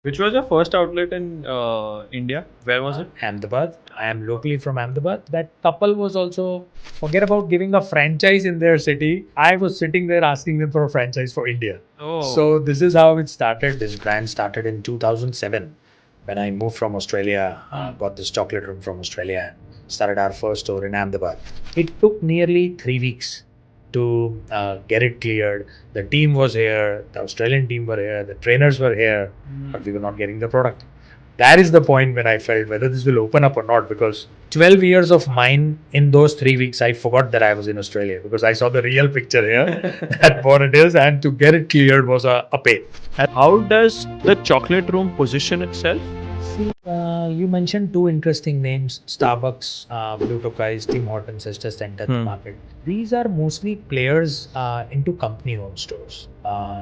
Which was your first outlet in India? Where was it? Ahmedabad. I am locally from Ahmedabad. That couple was also, forget about giving a franchise in their city. I was sitting there asking them for a franchise for India. Oh, So this is how it started. This brand started in 2007 when I moved from Australia, got this chocolate room from Australia, started our first store in Ahmedabad. It took nearly 3 weeks to get it cleared. The team was here, the Australian team were here, the trainers were here, but we were not getting the product. That is the point when I felt whether this will open up or not, because 12 years of mine in those 3 weeks, I forgot that I was in Australia because I saw the real picture here that what it is, and to get it cleared was a pain. and how does the chocolate room position itself? See, you mentioned two interesting names: Starbucks, Blue Tokais, Tim Hortons has just entered the market. These are mostly players into company-owned stores.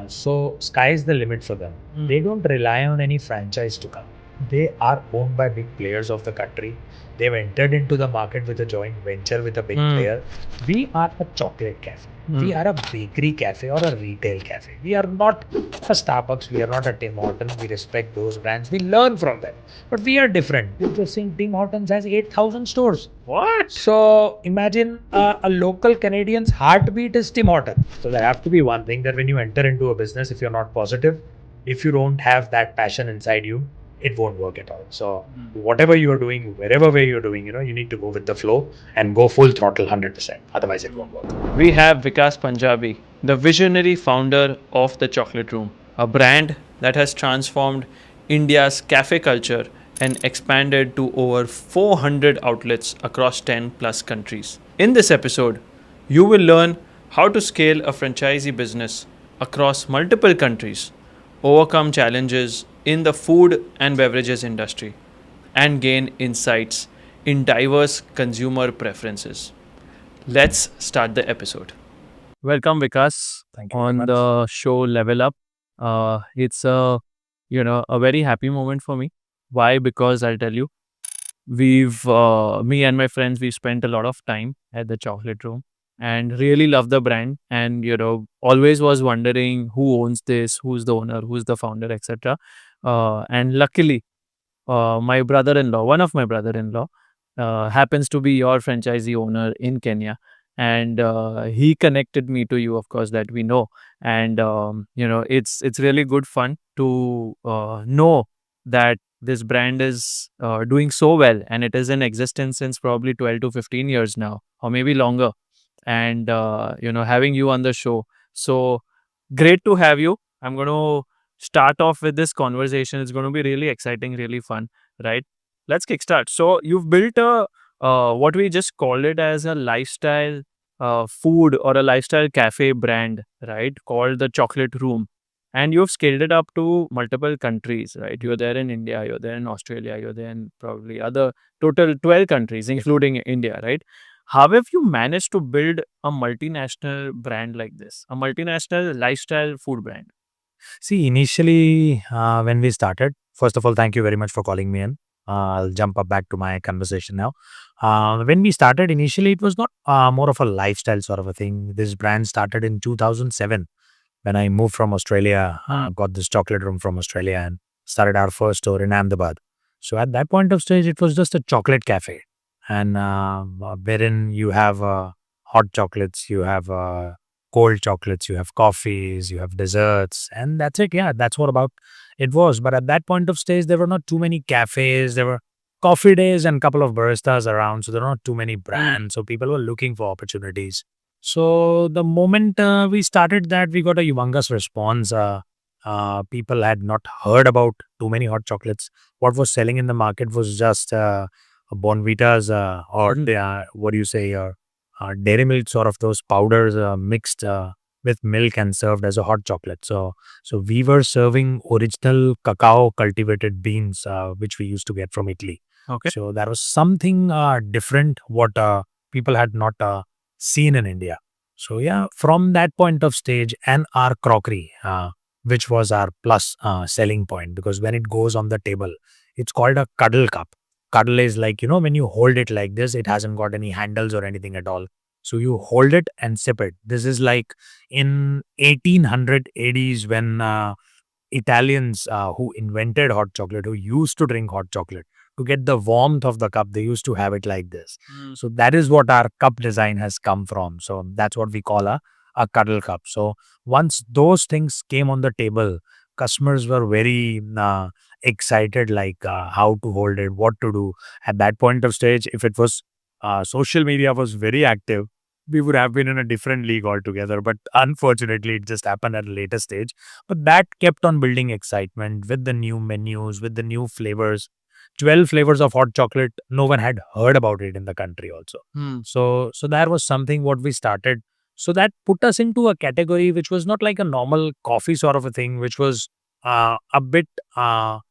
So sky is the limit for them. They don't rely on any franchise to come. They are owned by big players of the country. They've entered into the market with a joint venture with a big player. We are a chocolate cafe. We are a bakery cafe or a retail cafe. We are not a Starbucks. We are not a Tim Hortons. We respect those brands. We learn from them. But we are different. Interesting. Tim Hortons has 8,000 stores. What? So imagine a local Canadian's heartbeat is Tim Hortons. So there have to be one thing that when you enter into a business, if you're not positive, if you don't have that passion inside you, it won't work at all. So whatever you are doing, wherever way you're doing, you need to go with the flow and go full throttle 100%. Otherwise, it won't work. We have Vikas Panjabi, the visionary founder of the Chocolate Room, a brand that has transformed India's cafe culture and expanded to over 400 outlets across 10 plus countries. In this episode, you will learn how to scale a franchisee business across multiple countries, overcome challenges in the food and beverages industry, and gain insights in diverse consumer preferences. Let's start the episode. Welcome, Vikas, Thank you very on much. the show Level Up. It's a very happy moment for me. Why? Because I'll tell you, me and my friends, we spent a lot of time at the Chocolate Room and really love the brand. And always was wondering who owns this, who's the owner, who's the founder, etc. And luckily, one of my brother-in-law, happens to be your franchisee owner in Kenya, and he connected me to you, of course, that we know, and it's really good fun to know that this brand is doing so well, and it is in existence since probably 12 to 15 years now, or maybe longer, and having you on the show, so great to have you. I'm going to start off with this conversation. It's going to be really exciting, really fun, right? Let's kickstart. So you've built a what we just called it as a lifestyle food or a lifestyle cafe brand, right? Called the Chocolate Room, and you've scaled it up to multiple countries, right? You're there in India, you're there in Australia, you're there in probably other total 12 countries, including India, right? How have you managed to build a multinational brand like this, a multinational lifestyle food brand? See, initially, when we started, first of all, thank you very much for calling me in. I'll jump up back to my conversation now. When we started, initially, it was not more of a lifestyle sort of a thing. This brand started in 2007 when I moved from Australia, got this chocolate room from Australia and started our first store in Ahmedabad. So at that point of stage, it was just a chocolate cafe, and wherein you have hot chocolates, you have cold chocolates, you have coffees, you have desserts, and that's it. Yeah, that's what about it was. But at that point of stage, there were not too many cafes. There were coffee days and couple of baristas around, so there were not too many brands. So people were looking for opportunities. So the moment we started that, we got a humongous response. People had not heard about too many hot chocolates. What was selling in the market was just Bonvitas or what do you say, dairy milk, sort of those powders mixed with milk and served as a hot chocolate. So we were serving original cacao cultivated beans, which we used to get from Italy. Okay. So that was something different what people had not seen in India. So yeah, from that point of stage, and our crockery, which was our plus selling point, because when it goes on the table, it's called a cuddle cup. Cuddle is like, when you hold it like this, it hasn't got any handles or anything at all. So you hold it and sip it. This is like in 1800 ADs when Italians who invented hot chocolate, who used to drink hot chocolate, to get the warmth of the cup, they used to have it like this. So that is what our cup design has come from. So that's what we call a cuddle cup. So once those things came on the table, customers were very excited, like how to hold it, what to do. At that point of stage, if it was social media was very active, we would have been in a different league altogether. But unfortunately, it just happened at a later stage. But that kept on building excitement with the new menus, with the new flavors. 12 flavors of hot chocolate. No one had heard about it in the country also. So that was something what we started. So that put us into a category which was not like a normal coffee sort of a thing, which was a bit up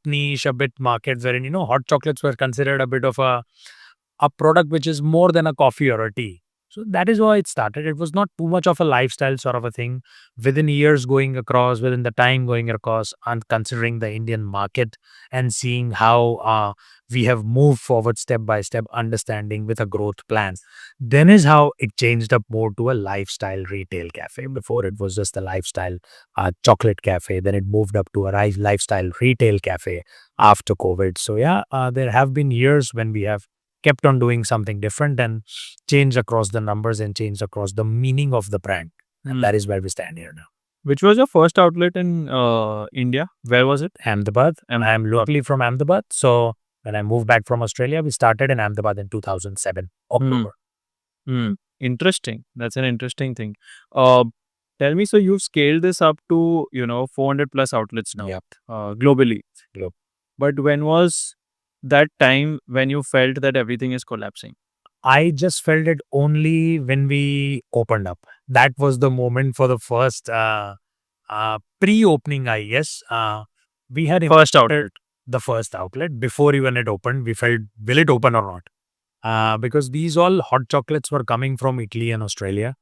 niche, a bit market wherein, hot chocolates were considered a bit of a product which is more than a coffee or a tea. So that is why it started. It was not too much of a lifestyle sort of a thing. Within years going across, within the time going across, and considering the Indian market and seeing how we have moved forward step by step, understanding with a growth plan, then is how it changed up more to a lifestyle retail cafe. Before it was just a lifestyle chocolate cafe. Then it moved up to a lifestyle retail cafe after COVID. So yeah, there have been years when we have kept on doing something different and changed across the numbers and changed across the meaning of the brand. And that is where we stand here now. Which was your first outlet in India? Where was it? Ahmedabad. And I am locally from Ahmedabad. So when I moved back from Australia, we started in Ahmedabad in 2007, October. Interesting. That's an interesting thing. Tell me, so you've scaled this up to, 400 plus outlets now, Yep. Globally. Yep. But when was that time when you felt that everything is collapsing? I just felt it only when we opened up. That was the moment for the first pre-opening, I guess. We had First outlet. the first outlet before even it opened. We felt, will it open or not? Because these all hot chocolates were coming from Italy and Australia.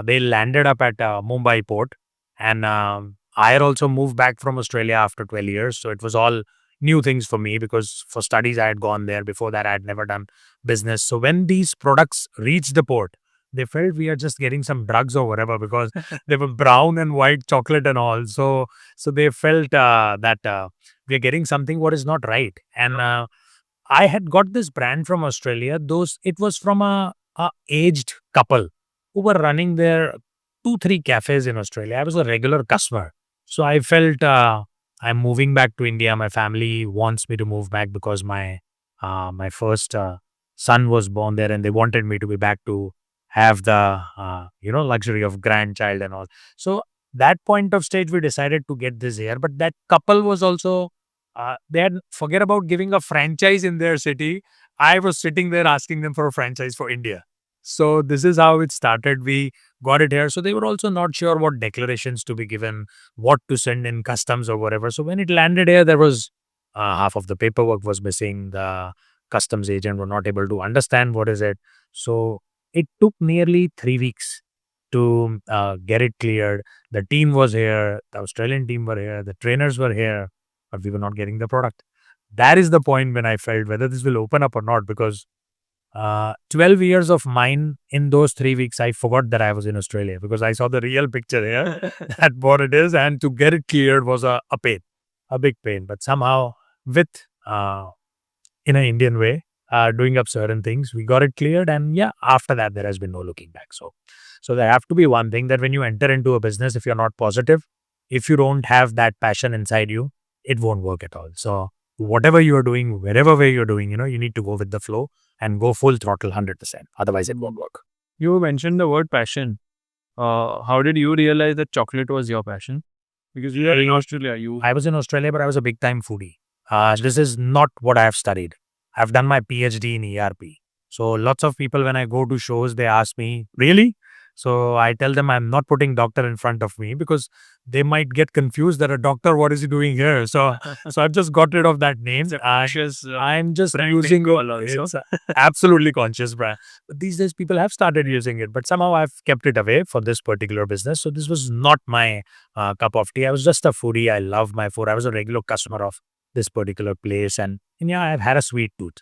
They landed up at Mumbai port. And I had also moved back from Australia after 12 years. So it was all new things for me because for studies I had gone there. Before that, I had never done business. So when these products reached the port, they felt we are just getting some drugs or whatever because they were brown and white chocolate and all. So they felt that we are getting something what is not right. And I had got this brand from Australia. It was from a aged couple who were running their 2-3 cafes in Australia. I was a regular customer. So I felt I'm moving back to India. My family wants me to move back because my first son was born there, and they wanted me to be back to have the luxury of grandchild and all. So that point of stage, we decided to get this here. But that couple was also they had forget about giving a franchise in their city. I was sitting there asking them for a franchise for India. So this is how it started. We got it here. So they were also not sure what declarations to be given, what to send in customs or whatever. So when it landed here, there was half of the paperwork was missing. The customs agent were not able to understand what is it. So it took nearly 3 weeks to get it cleared. The team was here. The Australian team were here. The trainers were here, but we were not getting the product. That is the point when I felt whether this will open up or not, because 12 years of mine in those 3 weeks, I forgot that I was in Australia because I saw the real picture here that what it is. And to get it cleared was a pain, a big pain. But somehow with, in an Indian way, doing up certain things, we got it cleared. And yeah, after that, there has been no looking back. So there have to be one thing that when you enter into a business, if you're not positive, if you don't have that passion inside you, it won't work at all. So whatever you are doing, wherever way you're doing, you need to go with the flow and go full throttle 100%. Otherwise, it won't work. You mentioned the word passion. How did you realize that chocolate was your passion? Because you are in Australia. I was in Australia, but I was a big time foodie. This is not what I have studied. I've done my PhD in ERP. So lots of people, when I go to shows, they ask me, really? So I tell them I'm not putting doctor in front of me because they might get confused that a doctor, what is he doing here? So I've just got rid of that name. I'm just using it. Absolutely conscious brand. But these days people have started using it, but somehow I've kept it away for this particular business. So this was not my cup of tea. I was just a foodie. I love my food. I was a regular customer of this particular place. And yeah, I've had a sweet tooth.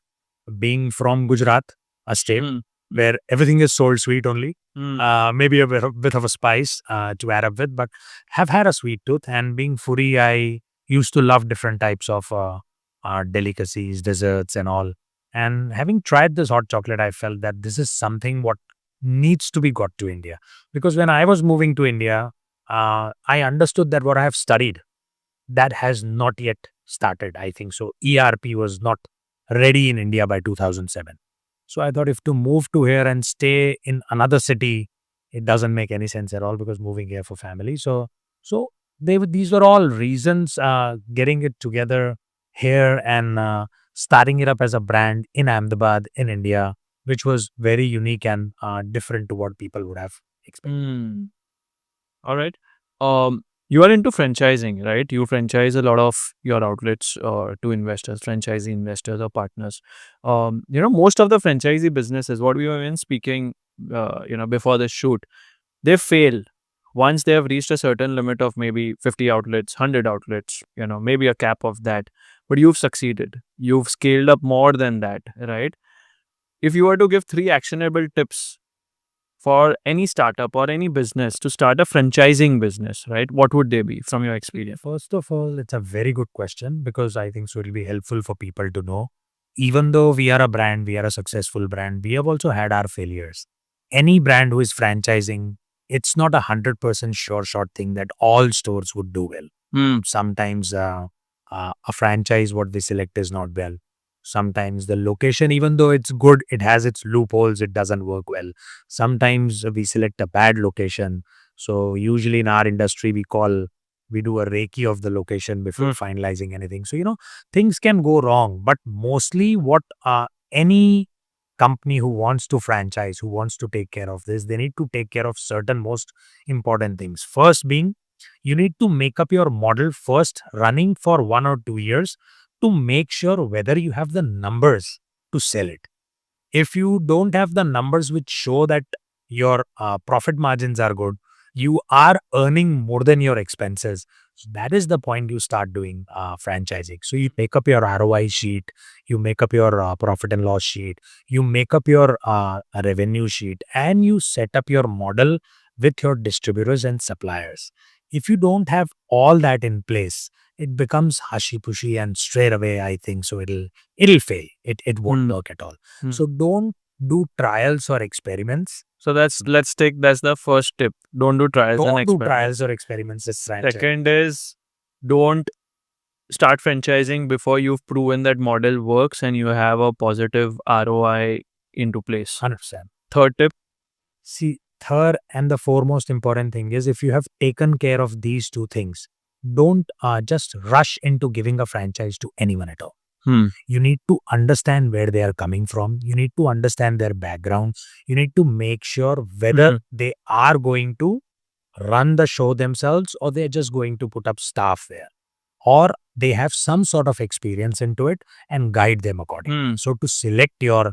Being from Gujarat, a state, where everything is sold sweet only. Hmm. Maybe a bit of a spice to add up with, but have had a sweet tooth. And being foodie, I used to love different types of delicacies, desserts, and all. And having tried this hot chocolate, I felt that this is something what needs to be got to India. Because when I was moving to India, I understood that what I have studied, that has not yet started. I think so. ERP was not ready in India by 2007. So I thought if to move to here and stay in another city, it doesn't make any sense at all because moving here for family. So these were all reasons getting it together here and starting it up as a brand in Ahmedabad in India, which was very unique and different to what people would have expected. Hmm. All right. You are into franchising, right? You franchise a lot of your outlets to investors, franchisee investors or partners. Most of the franchisee businesses, what we were even speaking, before the shoot, they fail once they have reached a certain limit of maybe 50 outlets, 100 outlets, maybe a cap of that. But you've succeeded. You've scaled up more than that, right? If you were to give three actionable tips for any startup or any business to start a franchising business, right? What would they be from your experience? First of all, it's a very good question because I think so it'll be helpful for people to know. Even though we are a brand, we are a successful brand, we have also had our failures. Any brand who is franchising, it's not 100% sure shot thing that all stores would do well. Hmm. Sometimes a franchise, what they select is not well. Sometimes the location, even though it's good, it has its loopholes, it doesn't work well. Sometimes we select a bad location. So usually in our industry, we do a recce of the location before finalizing anything. So, things can go wrong, but mostly what any company who wants to franchise, who wants to take care of this, they need to take care of certain most important things. First being, you need to make up your model first running for 1 or 2 years to make sure whether you have the numbers to sell it. If you don't have the numbers which show that your profit margins are good, you are earning more than your expenses. So that is the point you start doing franchising. So you make up your ROI sheet, you make up your profit and loss sheet, you make up your revenue sheet, and you set up your model with your distributors and suppliers. If you don't have all that in place, it becomes hushy-pushy and straight away, I think so it'll fail. It won't work at all. So don't do trials or experiments. So that's the first tip. Don't do trials and Don't do experiments. trials or experiments. It's franchise. Second is don't start franchising before you've proven that model works and you have a positive ROI into place. 100%. Third tip. See, third and the foremost important thing is if you have taken care of these two things, don't just rush into giving a franchise to anyone at all. You need to understand where they are coming from. You need to understand their background. You need to make sure whether they are going to run the show themselves or they're just going to put up staff there, or they have some sort of experience into it and guide them accordingly. So to select your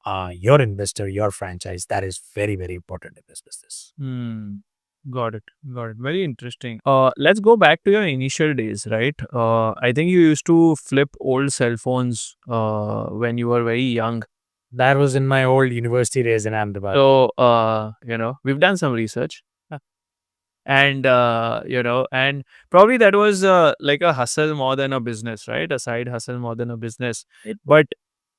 investor, your franchise, that is very, very important in this business. Got it. Very interesting. Let's go back to your initial days, right? I think you used to flip old cell phones when you were very young. That was in my old university days in Ahmedabad. So, we've done some research. And, and probably that was like a hustle more than a business, right? A side hustle more than a business. But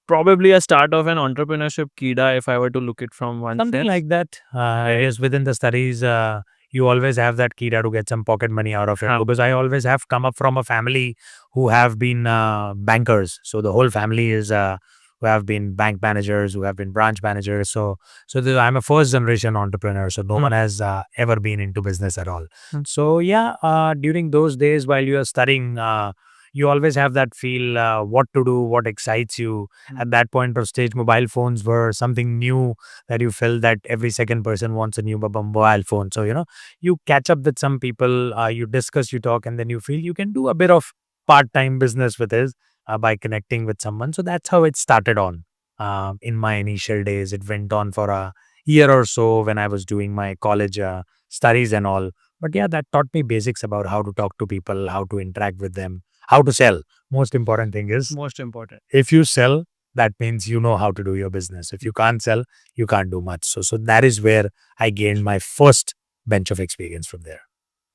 probably a start of an entrepreneurship kida, if I were to look it from one Something sense. like that. Yes, within the studies, you always have that kida to get some pocket money out of it. Because I always have come up from a family who have been bankers. So the whole family is who have been bank managers, who have been branch managers. So I'm a first generation entrepreneur. So no one has ever been into business at all. So yeah, during those days while you are studying, you always have that feel what to do, what excites you. At that point of stage, mobile phones were something new that you felt that every second person wants a new mobile phone. So, you catch up with some people, you discuss, you talk, and then you feel you can do a bit of part-time business with this by connecting with someone. So that's how it started on. In my initial days, it went on for a year or so when I was doing my college studies and all. But yeah, that taught me basics about how to talk to people, how to interact with them, how to sell. Most important thing is, Most important. if you sell, that means you know how to do your business. If you can't sell, you can't do much. So that is where I gained my first bench of experience from there.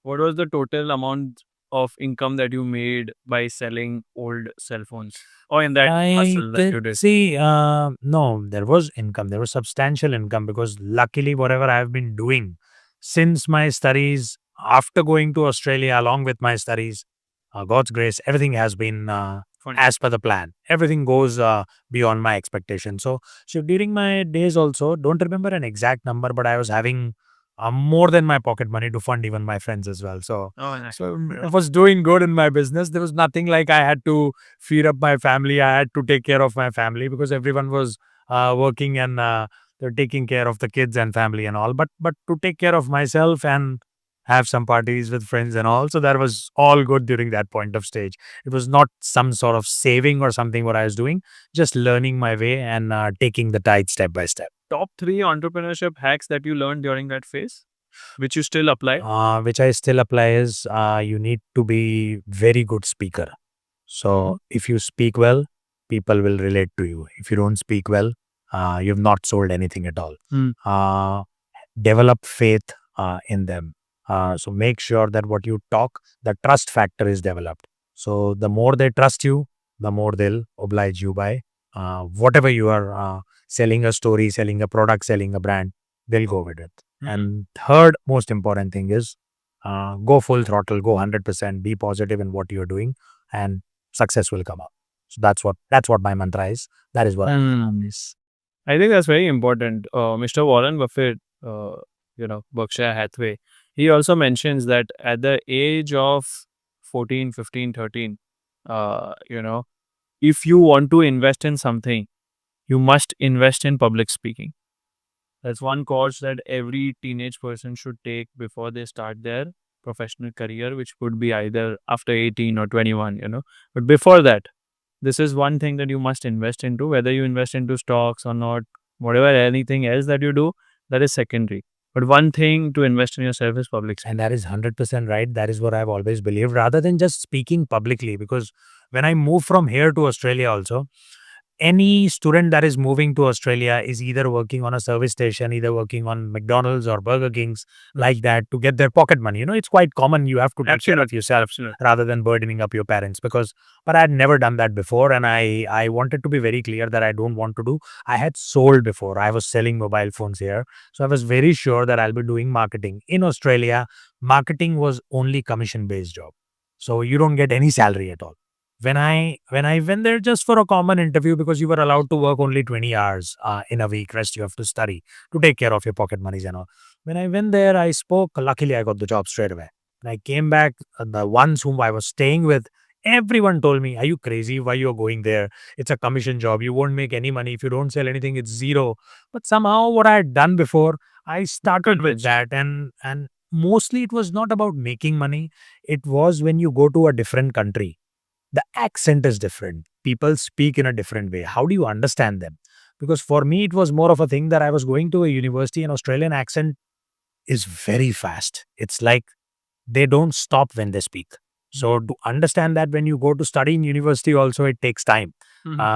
What was the total amount of income that you made by selling old cell phones or in that I hustle that could you did? see, no, there was income. There was substantial income because luckily, whatever I've been doing since my studies, after going to Australia along with my studies, God's grace, everything has been Fun. as per the plan. Everything goes beyond my expectation. So during my days also, don't remember an exact number, but I was having more than my pocket money to fund even my friends as well. So, Oh, nice. I was doing good in my business. There was nothing like I had to feed up my family. I had to take care of my family because everyone was working and they're taking care of the kids and family and all. But to take care of myself and have some parties with friends and all, so that was all good during that point of stage. It was not some sort of saving or something what I was doing, just learning my way and taking the tide step by step. Top three entrepreneurship hacks that you learned during that phase, which you still apply? Which I still apply is you need to be very good speaker. So if you speak well, people will relate to you. If you don't speak well, you've not sold anything at all. Hmm. Develop faith in them. So make sure that what you talk, the trust factor is developed. So the more they trust you, the more they'll oblige you by whatever you are selling a story, selling a product, selling a brand, they'll go with it. And third most important thing is go full throttle, go 100%, be positive in what you're doing, and success will come up. So that's what my mantra is. That is what Yes. I think that's very important. Mr. Warren Buffett, Berkshire Hathaway, he also mentions that at the age of 14, 15, 13, if you want to invest in something, you must invest in public speaking. That's one course that every teenage person should take before they start their professional career, which could be either after 18 or 21. But before that, this is one thing that you must invest into, whether you invest into stocks or not, whatever anything else that you do, that is secondary. But one thing to invest in yourself is public speaking. And that is 100% right. That is what I've always believed, rather than just speaking publicly. Because when I moved from here to Australia, also, any student that is moving to Australia is either working on a service station, either working on McDonald's or Burger King's, like that, to get their pocket money. It's quite common. You have to take care of yourself rather than burdening up your parents. But I had never done that before, and I wanted to be very clear that I don't want to do. I had sold before. I was selling mobile phones here, so I was very sure that I'll be doing marketing in Australia. Marketing was only commission based job, so you don't get any salary at all. When I went there just for a common interview, because you were allowed to work only 20 hours in a week, rest you have to study to take care of your pocket monies and all. When I went there, I spoke. Luckily, I got the job straight away. When I came back, the ones whom I was staying with, everyone told me, "Are you crazy? Why you're going there? It's a commission job. You won't make any money. If you don't sell anything, it's zero." But somehow, what I had done before, I started with that, and mostly it was not about making money. It was when you go to a different country, the accent is different. People speak in a different way. How do you understand them? Because for me, it was more of a thing that I was going to a university, and Australian accent is very fast. It's like they don't stop when they speak. So to understand that when you go to study in university also, it takes time.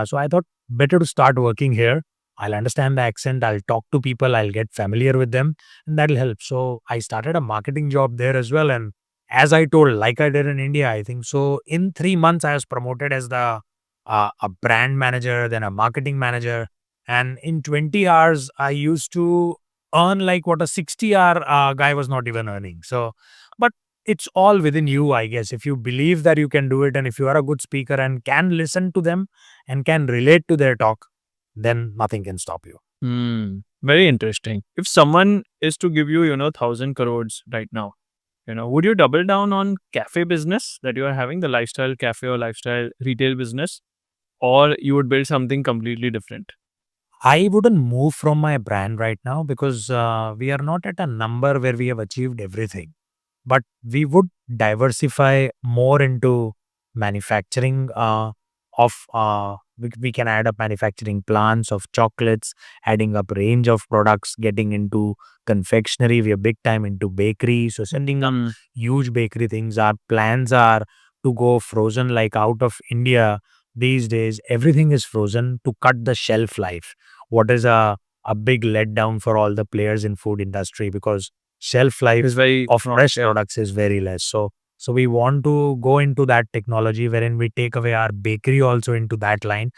So I thought better to start working here. I'll understand the accent. I'll talk to people. I'll get familiar with them, and that'll help. So I started a marketing job there as well. And as I told, like I did in India, I think so. In 3 months, I was promoted as the a brand manager, then a marketing manager, and in 20 hours, I used to earn like what a 60-hour guy was not even earning. So, but it's all within you, I guess. If you believe that you can do it, and if you are a good speaker and can listen to them and can relate to their talk, then nothing can stop you. Very interesting. If someone is to give you, 1,000 crores right now, would you double down on cafe business that you are having, the lifestyle cafe or lifestyle retail business, or you would build something completely different? I wouldn't move from my brand right now because we are not at a number where we have achieved everything. But we would diversify more into manufacturing we can add up manufacturing plants of chocolates, adding up range of products, getting into confectionery. We are big time into bakery, so sending up huge bakery things. Our plans are to go frozen, like out of India. these days everything is frozen to cut the shelf life. What is a big letdown for all the players in food industry, because shelf life It's very of not fresh yeah. products is very less. So we want to go into that technology wherein we take away our bakery also into that line,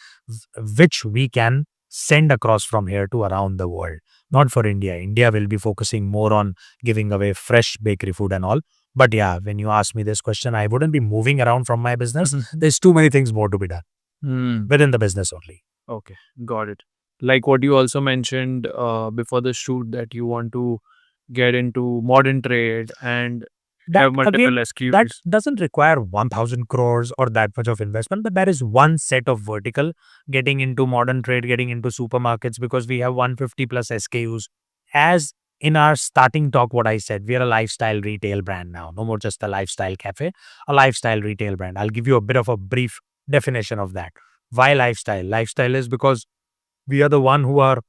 which we can send across from here to around the world. Not for India. India will be focusing more on giving away fresh bakery food and all. But yeah, when you ask me this question, I wouldn't be moving around from my business. There's too many things more to be done Hmm. within the business only. Okay, got it. Like what you also mentioned before the shoot, that you want to get into modern trade and That have multiple again, that SKUs. doesn't require 1000 crores or that much of investment, but that is one set of vertical getting into modern trade, getting into supermarkets, because we have 150 plus SKUs. As in our starting talk, what I said, we are a lifestyle retail brand now, no more just a lifestyle cafe, a lifestyle retail brand. I'll give you a bit of a brief definition of that. Why lifestyle? Lifestyle is because we are the one who are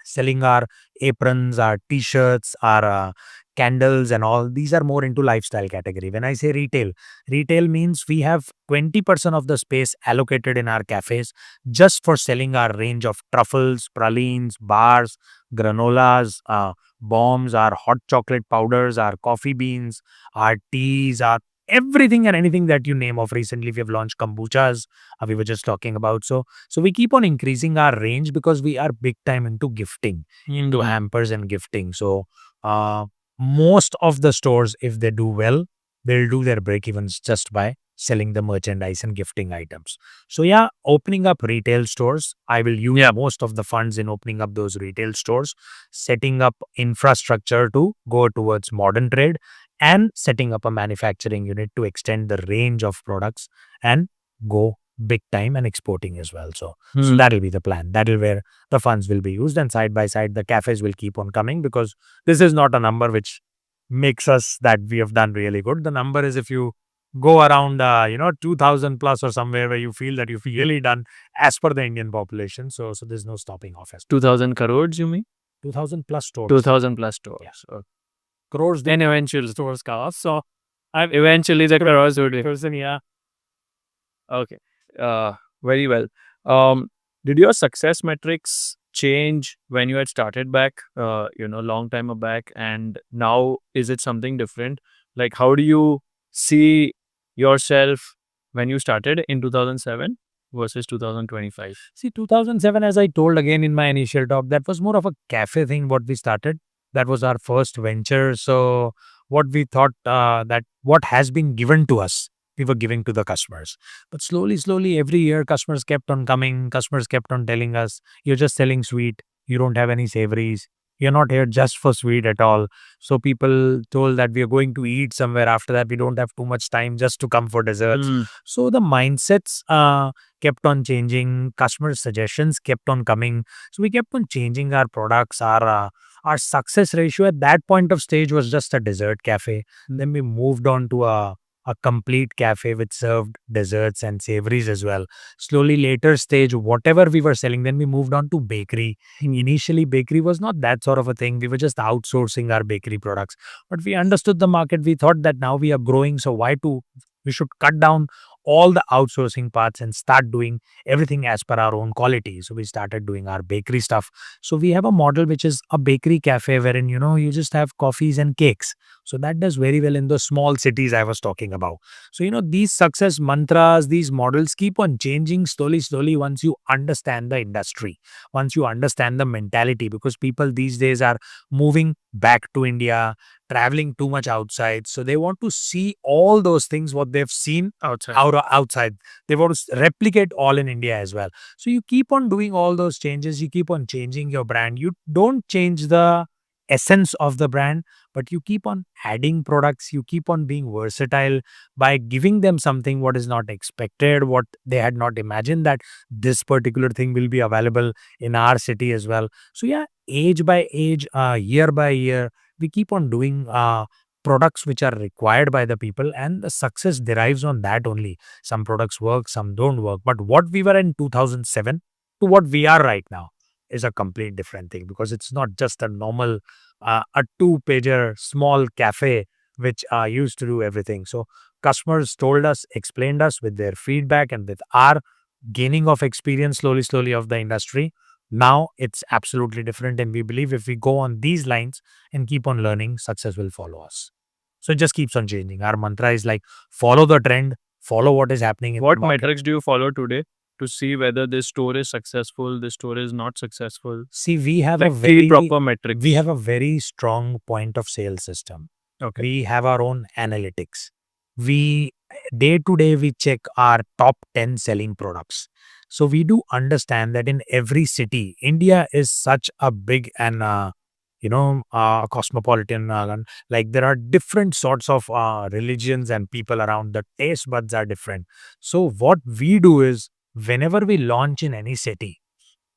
selling our aprons, our t-shirts, our candles and all. These are more into lifestyle category. When I say retail, retail means we have 20% of the space allocated in our cafes just for selling our range of truffles, pralines, bars, granolas, bombs, our hot chocolate powders, our coffee beans, our teas, our everything and anything that you name of. Recently we have launched kombuchas, we were just talking about. So we keep on increasing our range because we are big time into gifting, into hampers and gifting. So uh, most of the stores, if they do well, they'll do their break evens just by selling the merchandise and gifting items. So yeah, opening up retail stores, I will use most of the funds in opening up those retail stores, setting up infrastructure to go towards modern trade, and setting up a manufacturing unit to extend the range of products and go big time and exporting as well. So that will be the plan. That will where the funds will be used, and side by side the cafes will keep on coming, because this is not a number which makes us that we have done really good. The number is if you go around 2000 plus or somewhere where you feel that you've really done as per the Indian population. So there's no stopping off as 2000 crores, you mean? 2000 plus stores. 2000 plus Yeah. stores. Okay. Crores And eventually stores cost. So eventually the crores would be. Yeah. Okay. Very well. Um, did your success metrics change when you had started back, long time back, and now is it something different? Like, how do you see yourself when you started in 2007 versus 2025? See, 2007, as I told again in my initial talk, that was more of a cafe thing what we started. That was our first venture. So, what we thought that what has been given to us, we were giving to the customers. But slowly, slowly, every year, customers kept on coming. Customers kept on telling us, you're just selling sweet. You don't have any savories. You're not here just for sweet at all. So, people told that we are going to eat somewhere after that. We don't have too much time just to come for desserts. So, the mindsets kept on changing, customer suggestions kept on coming, so we kept on changing our products. Our success ratio at that point of stage was just a dessert cafe. Then we moved on to a complete cafe which served desserts and savories as well. Slowly later stage, whatever we were selling, then we moved on to bakery. Initially bakery was not that sort of a thing. We were just outsourcing our bakery products, but we understood the market. We thought that now we are growing, so we should cut down all the outsourcing parts and start doing everything as per our own quality. So we started doing our bakery stuff. So we have a model which is a bakery cafe wherein, you just have coffees and cakes. So that does very well in those small cities I was talking about. So, these success mantras, these models keep on changing slowly, slowly once you understand the industry, once you understand the mentality, because people these days are moving back to India, traveling too much outside. So they want to see all those things what they've seen outside. They want to replicate all in India as well. So you keep on doing all those changes. You keep on changing your brand. You don't change the essence of the brand, but you keep on adding products. You keep on being versatile by giving them something what is not expected, what they had not imagined that this particular thing will be available in our city as well. So yeah, age by age, year by year, we keep on doing products which are required by the people, and the success derives on that only. Some products work, some don't work, but what we were in 2007 to what we are right now is a complete different thing, because it's not just a normal a two-pager small cafe which used to do everything. So customers told us, explained us with their feedback and with our gaining of experience slowly of the industry. Now it's absolutely different. And we believe if we go on these lines and keep on learning, success will follow us. So it just keeps on changing. Our mantra is like follow the trend, follow what is happening in the What market. metrics do you follow today to see whether this store is successful, this store is not successful? See, we have Like a three very proper metrics. we have a very strong point of sale system. Okay. We have our own analytics. We day to day we check our top 10 selling products. So we do understand that in every city, India is such a big and cosmopolitan. Like there are different sorts of religions and people around. The taste buds are different. So what we do is whenever we launch in any city,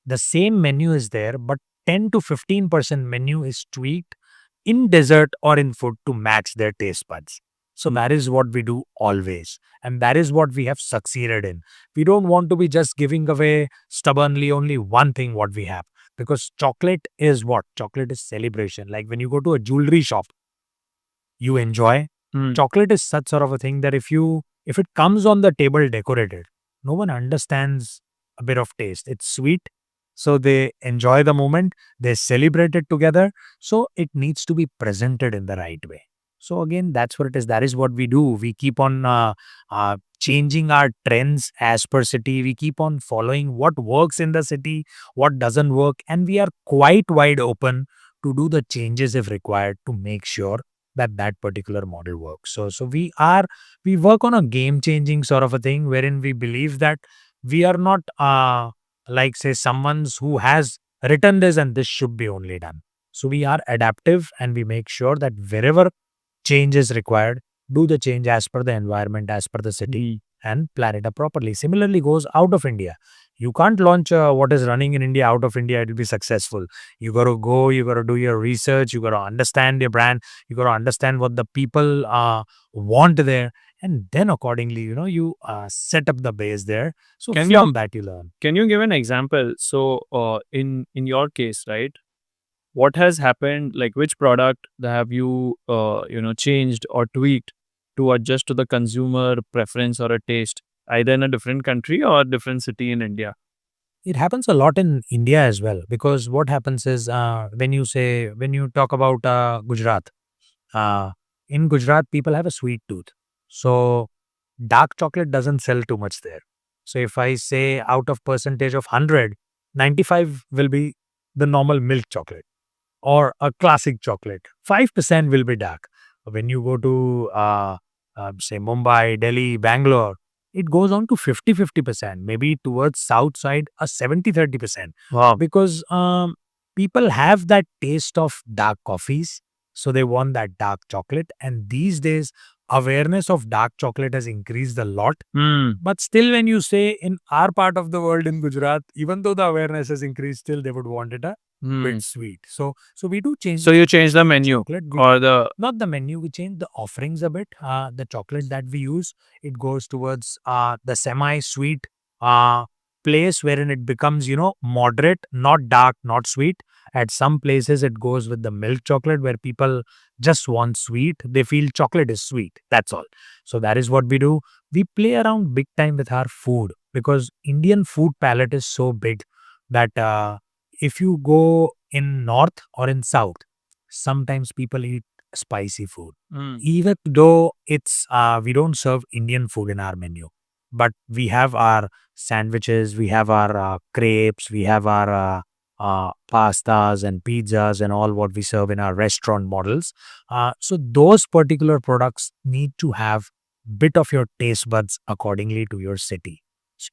the same menu is there, but 10 to 15% menu is tweaked in dessert or in food to match their taste buds. So that is what we do always. And that is what we have succeeded in. We don't want to be just giving away stubbornly only one thing what we have. Because chocolate is what? Chocolate is celebration. Like when you go to a jewelry shop, you enjoy. Chocolate is such sort of a thing that if it comes on the table decorated, no one understands a bit of taste. It's sweet. So they enjoy the moment, they celebrate it together. So it needs to be presented in the right way. So again, that's what it is. That is what we do. We keep on changing our trends as per city. We keep on following what works in the city, what doesn't work. And we are quite wide open to do the changes if required to make sure that particular model works. So we work on a game changing sort of a thing wherein we believe that we are not like say someone's who has written this and this should be only done. So we are adaptive and we make sure that wherever change is required, do the change as per the environment, as per the city, and plan it up properly. Similarly goes out of India. You can't launch what is running in India out of India, it will be successful. You got to go, you got to do your research, you got to understand your brand, you got to understand what the people want there. And then accordingly, you set up the base there. So from that you learn. Can you give an example? So in your case, right? What has happened? Like which product have you changed or tweaked to adjust to the consumer preference or a taste, either in a different country or different city in India? It happens a lot in India as well, because what happens is when you talk about Gujarat, in Gujarat people have a sweet tooth, so dark chocolate doesn't sell too much there. So if I say out of percentage of 100, 95 will be the normal milk chocolate or a classic chocolate. 5% will be dark. When you go to say Mumbai, Delhi, Bangalore, it goes on to 50-50%, maybe towards south side a 70-30%. Wow. Because people have that taste of dark coffees, so they want that dark chocolate. And these days awareness of dark chocolate has increased a lot. But still, when you say in our part of the world, in Gujarat, even though the awareness has increased, still they would want it a bit sweet. So we do change. So you change the menu or not the menu, we change the offerings a bit. The chocolate that we use, it goes towards the semi-sweet place wherein it becomes, moderate, not dark, not sweet. At some places, it goes with the milk chocolate where people just want sweet. They feel chocolate is sweet. That's all. So that is what we do. We play around big time with our food because Indian food palette is so big that if you go in north or in south, sometimes people eat spicy food. Even though it's we don't serve Indian food in our menu, but we have our sandwiches, we have our crepes, we have our pastas and pizzas and all what we serve in our restaurant models. So those particular products need to have bit of your taste buds accordingly to your city.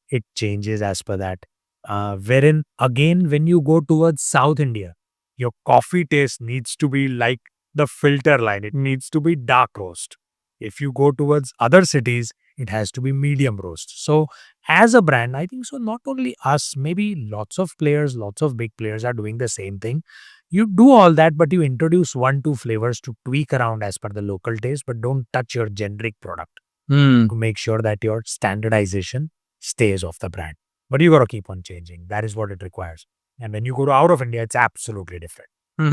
It changes as per that. Wherein again, when you go towards South India, your coffee taste needs to be like the filter line. It needs to be dark roast. If you go towards other cities, it has to be medium roast. So as a brand, I think so not only us, maybe lots of players, lots of big players are doing the same thing. You do all that, but you introduce 1-2 flavors to tweak around as per the local taste, but don't touch your generic product to make sure that your standardization stays of the brand. But you got to keep on changing. That is what it requires. And when you go to out of India, it's absolutely different.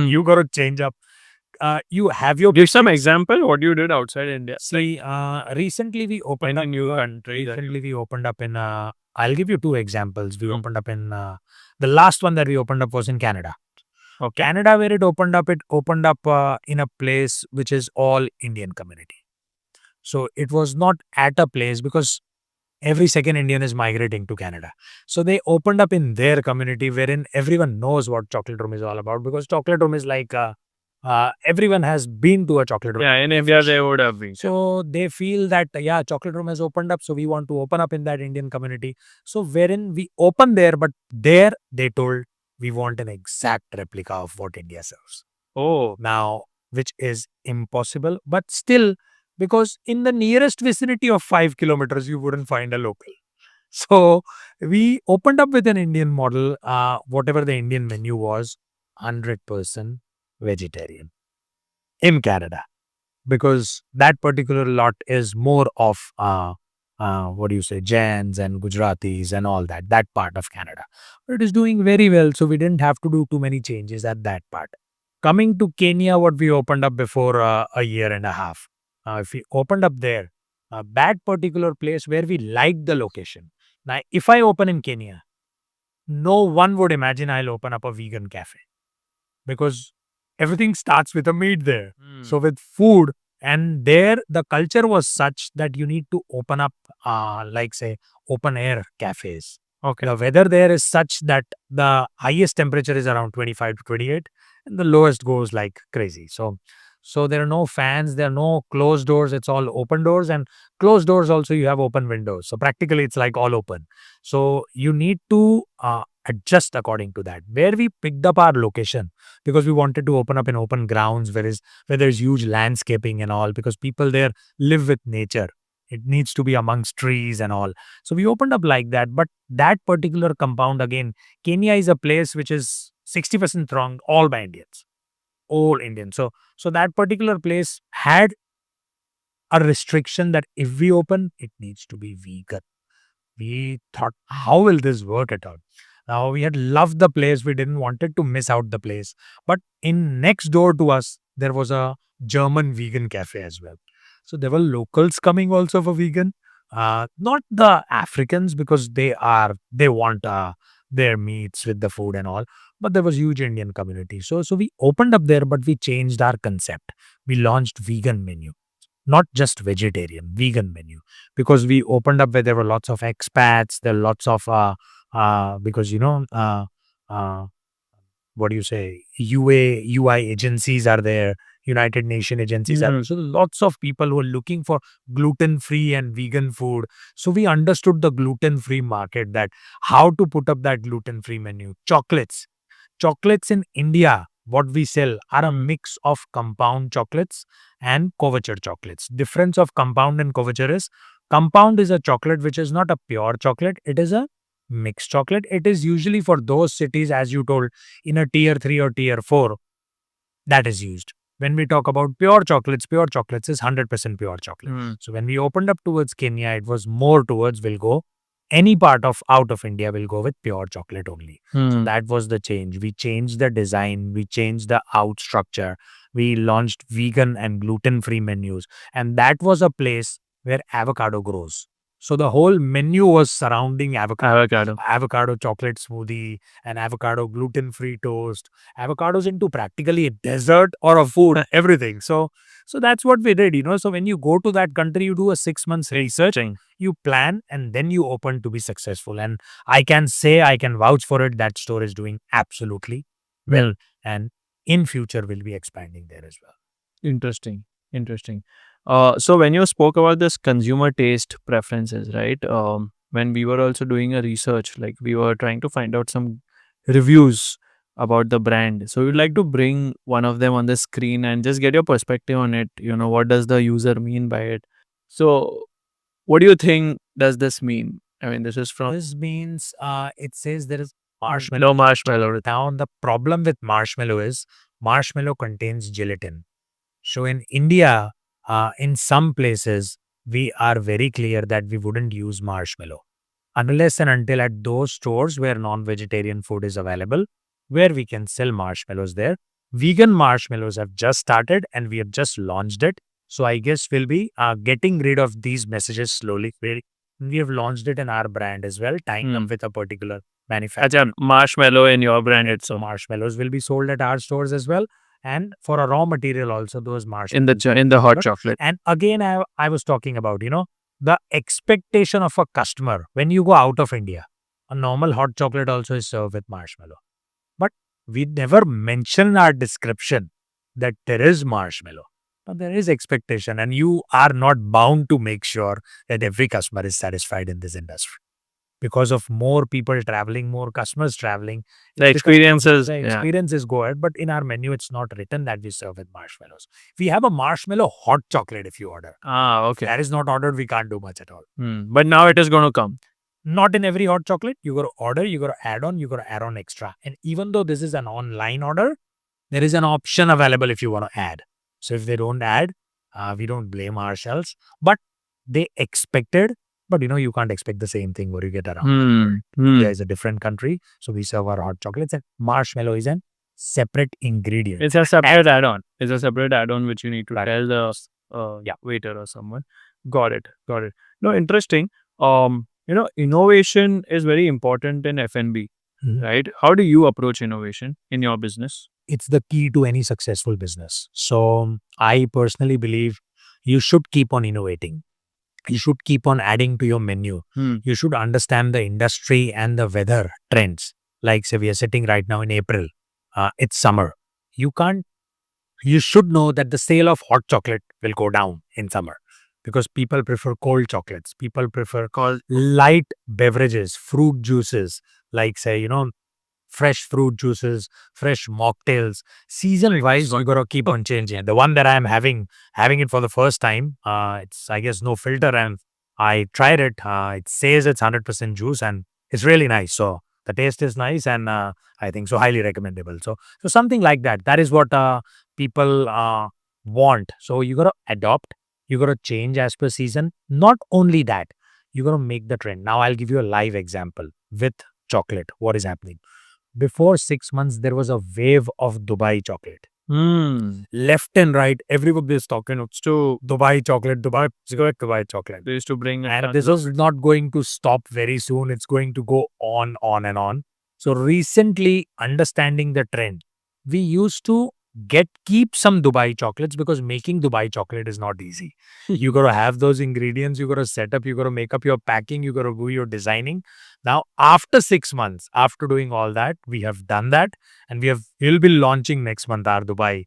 You got to change up. You have your... Give some example what you did outside India. See, recently we opened in a new country. Recently we opened up in I'll give you two examples. We opened up in the last one that we opened up was in Canada. Okay. Canada, where it opened up in a place which is all Indian community. So it was not at a place because every second Indian is migrating to Canada. So they opened up in their community wherein everyone knows what Chocolate Room is all about, because Chocolate Room is like everyone has been to a Chocolate Room. Yeah, in India they would have been. So they feel that, yeah, Chocolate Room has opened up, so we want to open up in that Indian community. So wherein we open there, but there they told we want an exact replica of what India serves. Oh, Now, which is impossible, but still, because in the nearest vicinity of 5 kilometers, you wouldn't find a local. So we opened up with an Indian model, whatever the Indian menu was, 100% vegetarian in Canada, because that particular lot is more of what do you say, Jains and Gujaratis and all that part of Canada. But it is doing very well, so we didn't have to do too many changes at that part. Coming to Kenya, what we opened up before a year and a half. If we opened up there, that particular place where we liked the location. Now, if I open in Kenya, no one would imagine I'll open up a vegan cafe, because everything starts with a meat there. So with food, and there the culture was such that you need to open up like say open air cafes. okay. The weather there is such that the highest temperature is around 25 to 28 and the lowest goes like crazy. So there are no fans, there are no closed doors, it's all open doors, and closed doors also you have open windows. So practically it's like all open. So you need to adjust according to that. Where we picked up our location, because we wanted to open up in open grounds where there's huge landscaping and all, because people there live with nature. It needs to be amongst trees and all. So we opened up like that. But that particular compound, again, Kenya is a place which is 60% thronged all by Indians, all Indians. So that particular place had a restriction that if we open, it needs to be vegan. We thought, how will this work at all? Now, we had loved the place. We didn't wanted to miss out the place. But in next door to us, there was a German vegan cafe as well. So there were locals coming also for vegan. Not the Africans, because they want their meats with the food and all. But there was huge Indian community. So we opened up there, but we changed our concept. We launched vegan menu, not just vegetarian, vegan menu, because we opened up where there were lots of expats, there are lots of because what do you say, UI agencies are there, United Nation agencies are there. So lots of people who are looking for gluten free and vegan food. So we understood the gluten free market, that how to put up that gluten free menu. Chocolates in India, what we sell are a mix of compound chocolates and couverture chocolates. Difference of compound and couverture is, compound is a chocolate which is not a pure chocolate, it is a mixed chocolate. It is usually for those cities, as you told, in a tier 3 or tier 4, that is used. When we talk about pure chocolates is 100% pure chocolate. So when we opened up towards Kenya, it was more towards, we'll go any part of out of India will go with pure chocolate only. So that was the change. We changed the design, we changed the out structure, we launched vegan and gluten-free menus, and that was a place where avocado grows. So the whole menu was surrounding avocado chocolate smoothie, and avocado gluten-free toast, avocados into practically a dessert or a food, everything. So that's what we did, So when you go to that country, you do a 6 months research, you plan, and then you open to be successful. And I can vouch for it, that store is doing absolutely well, and in future we'll be expanding there as well. Interesting. So when you spoke about this consumer taste preferences, right? When we were also doing a research, like we were trying to find out some reviews about the brand. So we'd like to bring one of them on the screen and just get your perspective on it. What does the user mean by it? So what do you think does this mean? I mean, this is from... This means it says there is marshmallow. Now, the problem with marshmallow is marshmallow contains gelatin. So in India, in some places, we are very clear that we wouldn't use marshmallow unless and until at those stores where non-vegetarian food is available, where we can sell marshmallows there. Vegan marshmallows have just started and we have just launched it. So I guess we'll be getting rid of these messages slowly, very, We have launched it in our brand as well, tying up with a particular manufacturer. Acha, marshmallow in your brand So itself. marshmallows will be sold at our stores as well. And for a raw material also, those In marshmallows. in the hot chocolate. And again, I was talking about, the expectation of a customer when you go out of India. A normal hot chocolate also is served with marshmallow. But we never mention in our description that there is marshmallow. But there is expectation, and you are not bound to make sure that every customer is satisfied in this industry. Because of more people traveling, more customers traveling, The experiences. the Yeah. experience is good, but in our menu, it's not written that we serve with marshmallows. We have a marshmallow hot chocolate if you order. Ah, If okay. that is not ordered, we can't do much at all. But now it is going to come. Not in every hot chocolate. You got to order, you got to add on extra. And even though this is an online order, there is an option available if you want to add. So if they don't add, we don't blame ourselves. But they expected, but you can't expect the same thing what you get around. India is a different country, so we serve our hot chocolates, and marshmallow is an separate ingredient. It's a separate add-on. It's a separate add-on which you need to Right. tell the waiter or someone. Got it. Got it. No, interesting. Innovation is very important in F&B, right? How do you approach innovation in your business? It's the key to any successful business. So I personally believe you should keep on innovating. You should keep on adding to your menu. You should understand the industry and the weather trends. Like say we are sitting right now in April. It's summer. You should know that the sale of hot chocolate will go down in summer because people prefer cold chocolates. People prefer light beverages, fruit juices, like say, fresh fruit juices, fresh mocktails. Season wise, you gotta keep on changing. The one that I'm having it for the first time, it's I guess no filter, and I tried it. It says it's 100% juice, and it's really nice. So the taste is nice, and I think so highly recommendable. So something like that. That is what people want. So you gotta adopt. You gotta change as per season. Not only that, you gotta make the trend. Now I'll give you a live example with chocolate. What is happening? Before 6 months, there was a wave of Dubai chocolate. Left and right, everybody is talking to Dubai chocolate, Dubai chocolate. They used to bring And this was not going to stop very soon. It's going to go on and on. So recently, understanding the trend, we used to keep some Dubai chocolates because making Dubai chocolate is not easy. You got to have those ingredients, you got to set up, you got to make up your packing, you got to do your designing. Now, after 6 months, after doing all that, we have done that, and we'll be launching next month our Dubai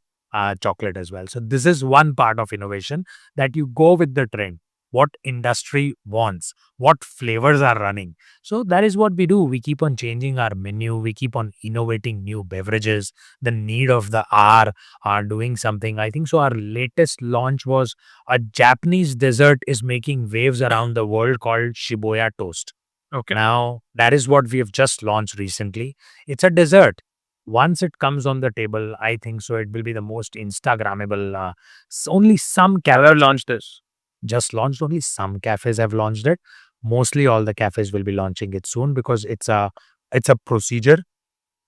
chocolate as well. So this is one part of innovation, that you go with the trend. What industry wants, what flavors are running. So that is what we do. We keep on changing our menu. We keep on innovating new beverages. The need of the hour are doing something. I think so. Our latest launch was a Japanese dessert is making waves around the world called Shibuya toast. Okay. Now, that is what we have just launched recently. It's a dessert. Once it comes on the table, I think so it will be the most Instagrammable. Only some cafes launched this. just launched. Only some cafes have launched it. Mostly all the cafes will be launching it soon because it's a procedure.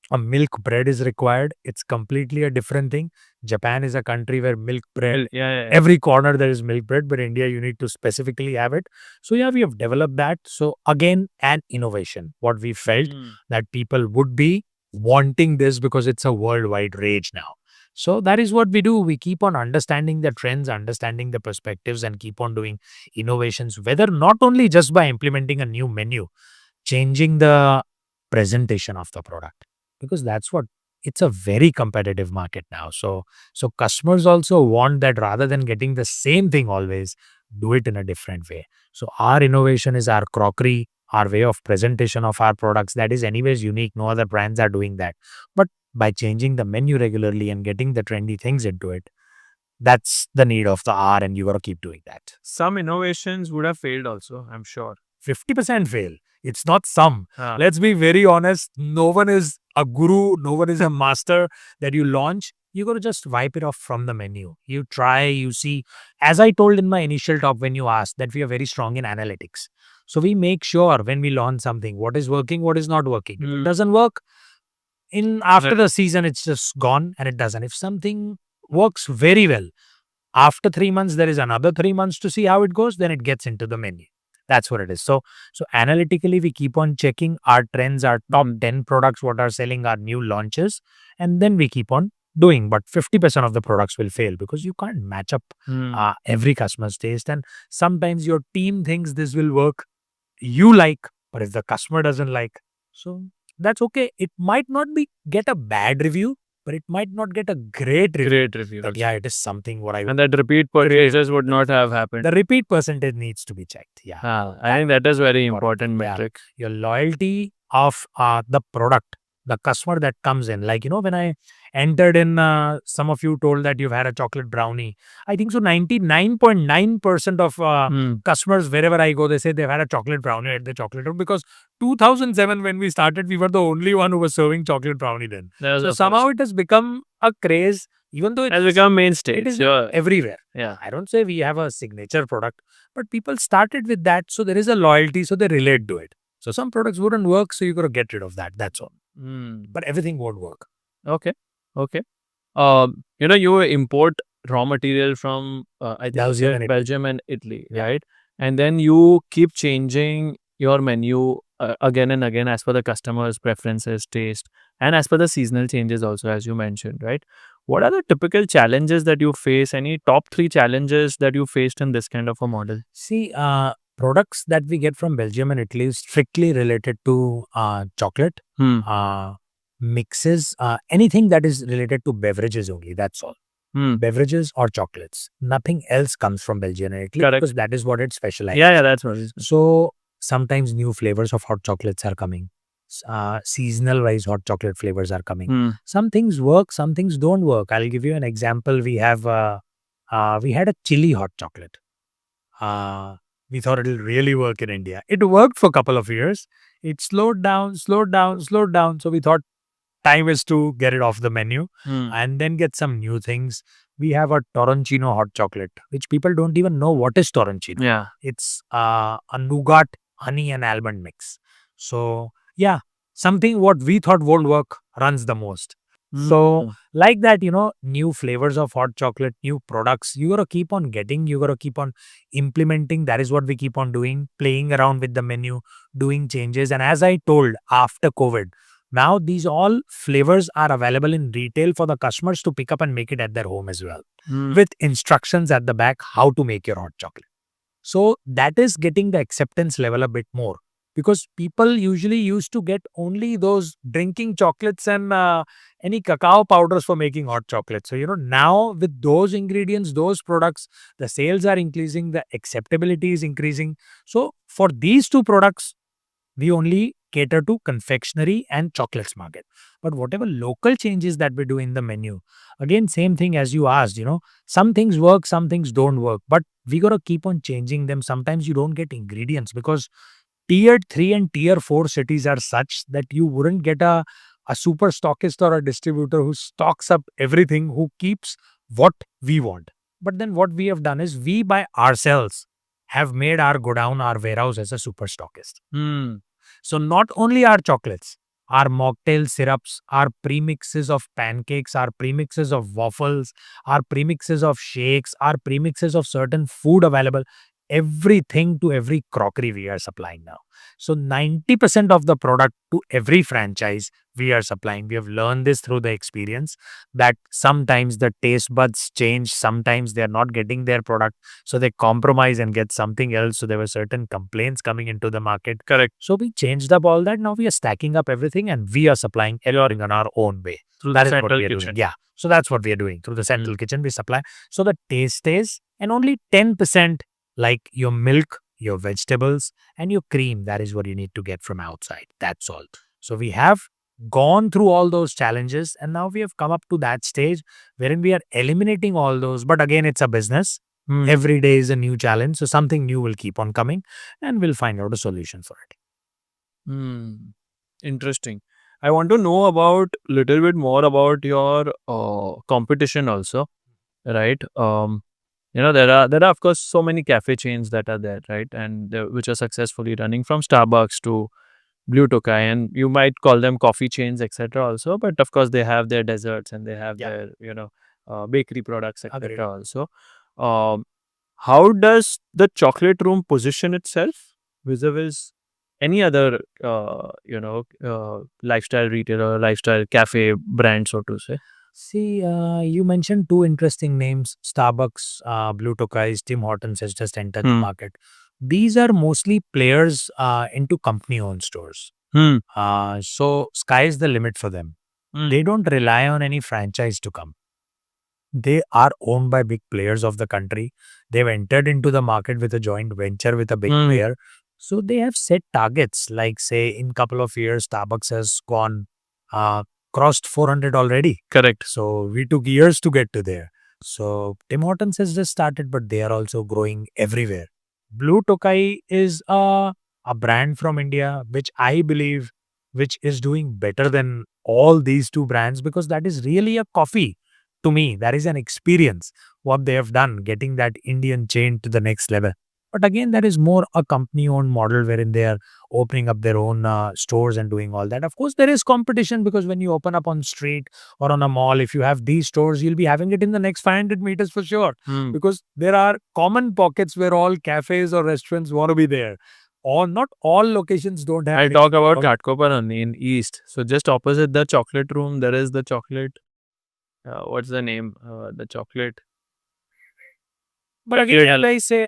A milk bread is required. It's completely a different thing. Japan is a country where milk bread, every corner there is milk bread, but India, you need to specifically have it. So yeah, we have developed that. So again, an innovation. What we felt that people would be wanting this because it's a worldwide rage now. So that is what we do. We keep on understanding the trends, understanding the perspectives, and keep on doing innovations, whether not only just by implementing a new menu, changing the presentation of the product, because that's what it's a very competitive market now. So customers also want that rather than getting the same thing always, do it in a different way. So our innovation is our crockery, our way of presentation of our products. That is anyways unique. No other brands are doing that. But by changing the menu regularly and getting the trendy things into it, that's the need of the hour, and you got to keep doing that. Some innovations would have failed also, I'm sure. 50% fail. It's not some. Let's be very honest. No one is a guru. No one is a master that you launch. You got to just wipe it off from the menu. You try, you see. As I told in my initial talk when you asked, that we are very strong in analytics. So we make sure when we launch something, what is working, what is not working. If it doesn't work, after the season, it's just gone and it doesn't. If something works very well, after 3 months, there is another 3 months to see how it goes, then it gets into the menu. That's what it is. So analytically, we keep on checking our trends, our top 10 products, what are selling, our new launches, and then we keep on doing. But 50% of the products will fail because you can't match up every customer's taste. And sometimes your team thinks this will work, you like, but if the customer doesn't like, so that's okay. It might not be get a bad review, but it might not get a great review. Great review. But yeah, it is something what I And that repeat purchases would not have happened. the repeat percentage needs to be checked. Yeah. I think that is very important Yeah. metric. Your loyalty of the product, the customer that comes in. Like, when I entered in, some of you told that you've had a chocolate brownie. I think so 99.9% of customers, wherever I go, they say they've had a chocolate brownie at the chocolate room, because 2007 when we started, we were the only one who was serving chocolate brownie then. So somehow it has become a craze, even though it has become mainstay. It is everywhere. Yeah. I don't say we have a signature product, but people started with that. So there is a loyalty, so they relate to it. So some products wouldn't work, so you got to get rid of that. That's all. But everything won't work. Okay. You import raw material from I think Belgium and Italy, right? And then you keep changing your menu again and again as per the customer's preferences, taste, and as per the seasonal changes also, as you mentioned, right? What are the typical challenges that you face? Any top 3 challenges that you faced in this kind of a model? See, products that we get from Belgium and Italy is strictly related to chocolate, mixes, anything that is related to beverages only. That's all. Beverages or chocolates. Nothing else comes from Belgium and Italy. Correct. Because that is what it specializes. Yeah, that's what it is. So sometimes new flavors of hot chocolates are coming. Seasonal wise hot chocolate flavors are coming. Some things work, some things don't work. I'll give you an example. We have we had a chili hot chocolate. We thought it'll really work in India. It worked for a couple of years. It slowed down. So we thought time is to get it off the menu and then get some new things. We have a Toroncino hot chocolate, which people don't even know what is Toroncino. Yeah. It's a nougat, honey and almond mix. So yeah, something what we thought won't work runs the most. So like that, new flavors of hot chocolate, new products, you got to keep on getting, you got to keep on implementing. That is what we keep on doing, playing around with the menu, doing changes. And as I told, after COVID, now these all flavors are available in retail for the customers to pick up and make it at their home as well, with instructions at the back how to make your hot chocolate. So that is getting the acceptance level a bit more, because people usually used to get only those drinking chocolates and any cacao powders for making hot chocolate. So, now with those ingredients, those products, the sales are increasing, the acceptability is increasing. So for these two products, we only cater to confectionery and chocolates market. But whatever local changes that we do in the menu, again, same thing as you asked, some things work, some things don't work, but we got to keep on changing them. Sometimes you don't get ingredients because tier 3 and tier 4 cities are such that you wouldn't get a super stockist or a distributor who stocks up everything, who keeps what we want. But then what we have done is we by ourselves have made our godown, our warehouse as a super stockist. So not only our chocolates, our mocktail syrups, our premixes of pancakes, our premixes of waffles, our premixes of shakes, our premixes of certain food available, everything to every crockery we are supplying now. So 90% of the product to every franchise we are supplying. We have learned this through the experience that sometimes the taste buds change. Sometimes they are not getting their product. So they compromise and get something else. So there were certain complaints coming into the market. Correct. So we changed up all that. Now we are stacking up everything and we are supplying everything on our own way. Through that the is what central we are kitchen. doing. Yeah. So that's what we are doing. Through the central kitchen, we supply. So the taste stays, and only 10% like your milk, your vegetables, and your cream. That is what you need to get from outside. That's all. So we have gone through all those challenges, and now we have come up to that stage wherein we are eliminating all those. But again, it's a business. Every day is a new challenge. So something new will keep on coming and we'll find out a solution for it. Interesting. I want to know about little bit more about your competition also, right? There are of course so many cafe chains that are there, right? And which are successfully running, from Starbucks to Blue Tokai, and you might call them coffee chains, etc. also. But of course they have their desserts and they have their bakery products, etc. also. How does the Chocolate Room position itself? vis-a-vis any other, lifestyle retailer, lifestyle cafe brand, so to say? See, you mentioned two interesting names: Starbucks, Blue Tokais, Tim Hortons has just entered the Hmm. market. These are mostly players into company-owned stores. Hmm. So sky is the limit for them. Hmm. They don't rely on any franchise to come. They are owned by big players of the country. They've entered into the market with a joint venture with a big Hmm. player. So they have set targets. Like say in couple of years, Starbucks has gone crossed 400 already. Correct. So we took years to get to there. So Tim Hortons has just started, but they are also growing everywhere. Blue Tokai is a brand from India, which I believe which is doing better than all these two brands because that is really a coffee. To me, that is an experience what they have done, getting that Indian chain to the next level. But again, that is more a company owned model wherein they are opening up their own stores and doing all that. Of course, there is competition because when you open up on street or on a mall, if you have these stores, you'll be having it in the next 500 meters for sure. Hmm. Because there are common pockets where all cafes or restaurants want to be there. Or not all locations don't have. I talk about Ghatkopar only in East. So just opposite the chocolate room, there is the chocolate. What's the name? The chocolate. But again, I say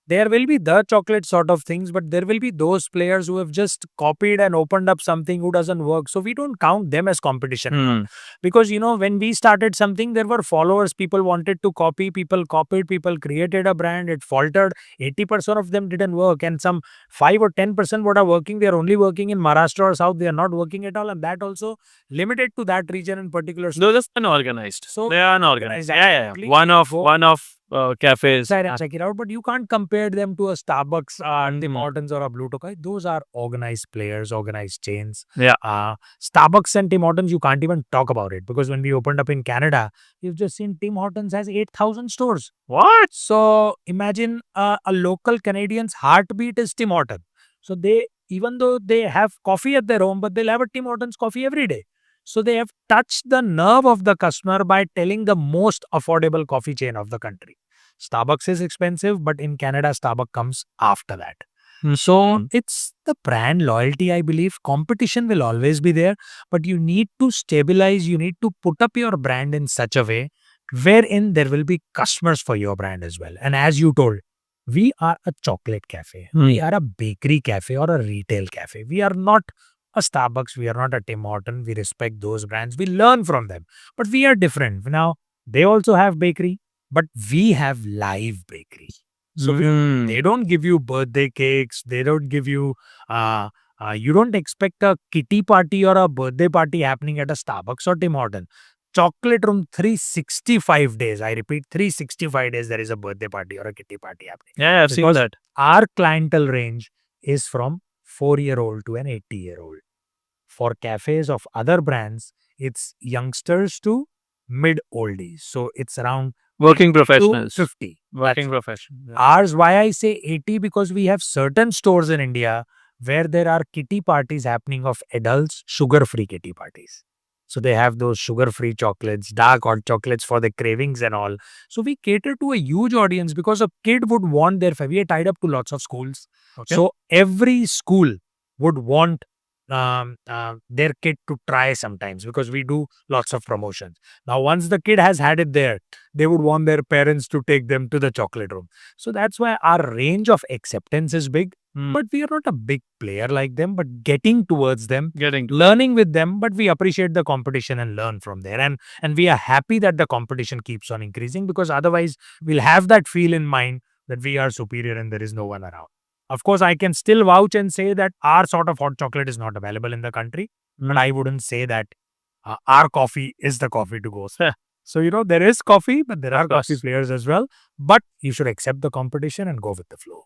there will be the chocolate sort of things, but there will be those players who have just copied and opened up something who doesn't work. So we don't count them as competition. Hmm. Because, when we started something, there were followers. People wanted to copy. People copied. People created a brand. It faltered. 80% of them didn't work. And some 5 or 10% what are working, they are only working in Maharashtra or South. They are not working at all. And that also limited to that region in particular. Those are unorganized. So They are unorganized. Yeah. exactly. One of cafes. Check it out, but you can't compare them to a Starbucks, Tim Hortons, or a Blue Tokai. Those are organized players, organized chains. Yeah. Starbucks and Tim Hortons, you can't even talk about it because when we opened up in Canada, you've just seen Tim Hortons has 8,000 stores. What? So imagine a local Canadian's heartbeat is Tim Hortons. So they, even though they have coffee at their home, but they'll have a Tim Hortons coffee every day. So they have touched the nerve of the customer by telling the most affordable coffee chain of the country. Starbucks is expensive, but in Canada, Starbucks comes after that. So it's the brand loyalty, I believe. Competition will always be there, but you need to stabilize, you need to put up your brand in such a way wherein there will be customers for your brand as well. And as you told, we are a chocolate cafe. We are a bakery cafe or a retail cafe. We are not a Starbucks. We are not a Tim Horton. We respect those brands. We learn from them. But we are different. Now, they also have bakery, but we have live bakery. So they don't give you birthday cakes. They don't give you, you don't expect a kitty party or a birthday party happening at a Starbucks or Tim Horton. Chocolate Room 365 days. I repeat, 365 days there is a birthday party or a kitty party happening. Yeah, I've seen that. Our clientele range is from 4-year-old to an 80-year-old. For cafes of other brands, it's youngsters to mid oldies. So it's around Working professionals. 50. Working professionals. Ours, why I say 80, because we have certain stores in India where there are kitty parties happening of adults, sugar-free kitty parties. So they have those sugar-free chocolates, dark hot chocolates for the cravings and all. So we cater to a huge audience because a kid would want we are tied up to lots of schools. Okay. So every school would want their kid to try sometimes because we do lots of promotions. Now, once the kid has had it there, they would want their parents to take them to the chocolate room. So that's why our range of acceptance is big. But we are not a big player like them, but getting towards them, learning with them, but we appreciate the competition and learn from there. And we are happy that the competition keeps on increasing because otherwise we'll have that feel in mind that we are superior and there is no one around. Of course, I can still vouch and say that our sort of hot chocolate is not available in the country, but I wouldn't say that our coffee is the coffee to go. So, there is coffee, but there are coffee players as well. But you should accept the competition and go with the flow.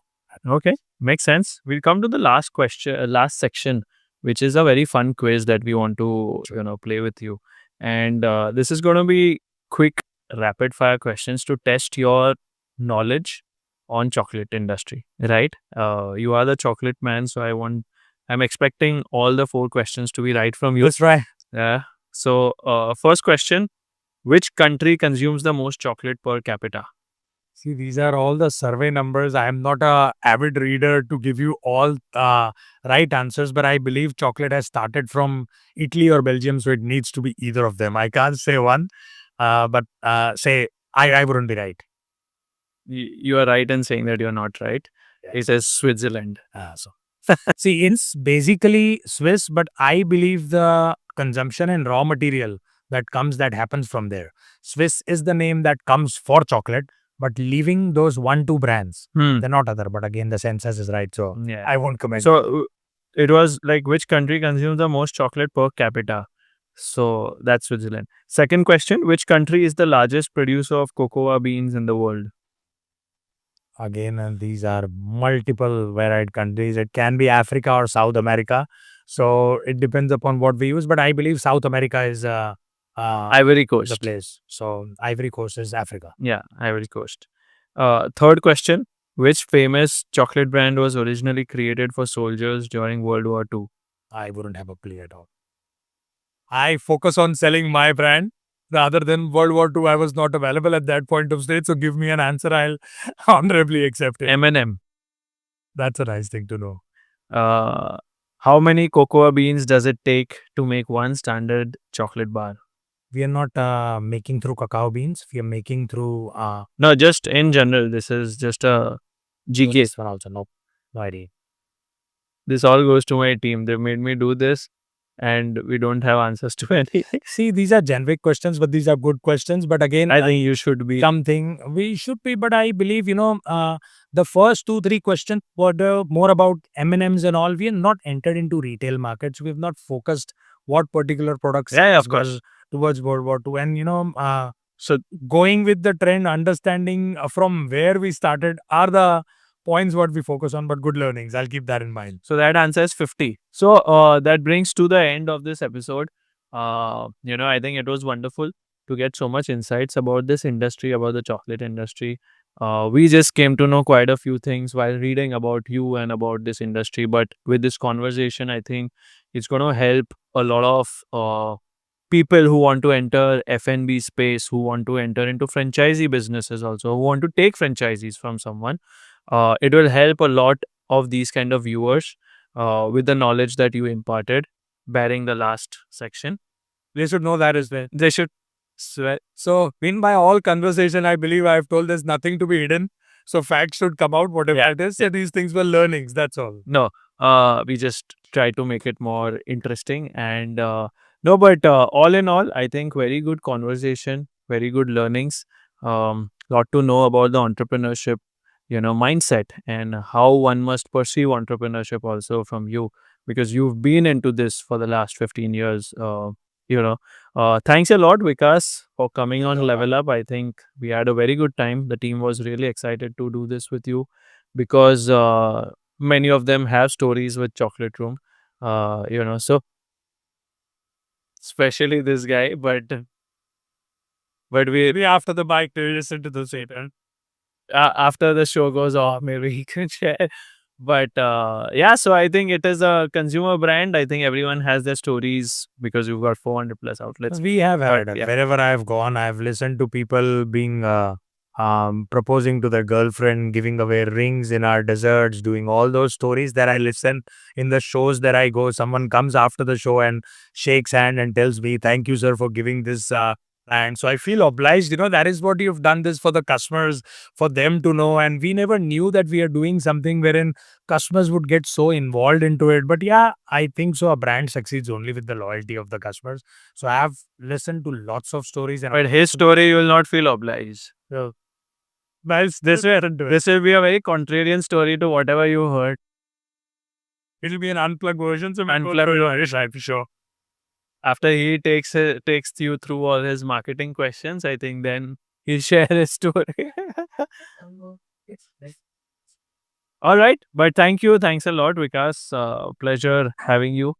Okay, makes sense. We'll come to the last question, last section, which is a very fun quiz that we want to, play with you. And this is going to be quick, rapid fire questions to test your knowledge on chocolate industry, right? You are the chocolate man, so I'm expecting all the 4 questions to be right from you. That's right. Yeah. So, first question, which country consumes the most chocolate per capita? See, these are all the survey numbers. I am not a avid reader to give you all right answers, but I believe chocolate has started from Italy or Belgium, so it needs to be either of them. I can't say one, but say I wouldn't be right. You are right in saying that you're not right. It Yes. says Switzerland. So see, it's basically Swiss, but I believe the consumption and raw material that happens from there. Swiss is the name that comes for chocolate, but leaving those 1, 2 brands, Hmm. they're not other. But again, the census is right, so Yeah. I won't comment. So it was like which country consumes the most chocolate per capita? So that's Switzerland. Second question, which country is the largest producer of cocoa beans in the world? Again, these are multiple varied countries. It can be Africa or South America. So it depends upon what we use. But I believe South America is Ivory the Coast. place. So Ivory Coast is Africa. Yeah, Ivory Coast. Third question, which famous chocolate brand was originally created for soldiers during World War II? I wouldn't have a clue at all. I focus on selling my brand rather than World War II. I was not available at that point of stage. So give me an answer. I'll honorably accept it. M&M. That's a nice thing to know. How many cocoa beans does it take to make one standard chocolate bar? We are not making through cacao beans. We are making through No, just in general. This is just a GK. this one also. No idea. This all goes to my team. They made me do this, and we don't have answers to anything. See, these are generic questions, but these are good questions. But again, I think you should be. something we should be. But I believe the first 2, 3 questions were more about M&Ms and all. We are not entered into retail markets. We have not focused what particular products Yeah, of course. towards World War II. And so going with the trend, understanding from where we started are the points what we focus on. But good learnings. I'll keep that in mind. So that answer is 50. So that brings to the end of this episode. I think it was wonderful to get so much insights about this industry, about the chocolate industry. We just came to know quite a few things while reading about you and about this industry. But with this conversation, I think it's going to help a lot of people who want to enter F&B space, who want to enter into franchisee businesses also, who want to take franchisees from someone. It will help a lot of these kind of viewers with the knowledge that you imparted, barring the last section. They should know that as well. They should. So, in my all conversation, I believe I've told there's nothing to be hidden. So, facts should come out, whatever it is. So, these things were learnings. That's all. No, we just try to make it more interesting. And no, but all in all, I think very good conversation, very good learnings. Lot to know about the entrepreneurship, mindset and how one must perceive entrepreneurship also from you, because you've been into this for the last 15 years. Thanks a lot, Vikas, for coming on Level Up. I think we had a very good time. The team was really excited to do this with you because many of them have stories with Chocolate Room. So especially this guy, but we Maybe after the bike, to listen to the Satan. after the show goes off, maybe he can share. But yeah, so I think it is a consumer brand. I think everyone has their stories because you've got 400 plus outlets. We have had But, it. yeah. Wherever I've gone, I've listened to people being proposing to their girlfriend, giving away rings in our desserts, doing all those stories that I listen in the shows that I go. Someone comes after the show and shakes hand and tells me, "Thank you, sir, for giving this." And so I feel obliged, that is what you've done this for the customers, for them to know. And we never knew that we are doing something wherein customers would get so involved into it. But yeah, I think so. A brand succeeds only with the loyalty of the customers. So I have listened to lots of stories. And But his story, you will not feel obliged. so, This will be a very contrarian story to whatever you heard. it'll be an unplugged version. So Unplugged version, for sure. After he takes you through all his marketing questions, I think then he'll share his story. All right. But thank you. Thanks a lot, Vikas. Pleasure having you.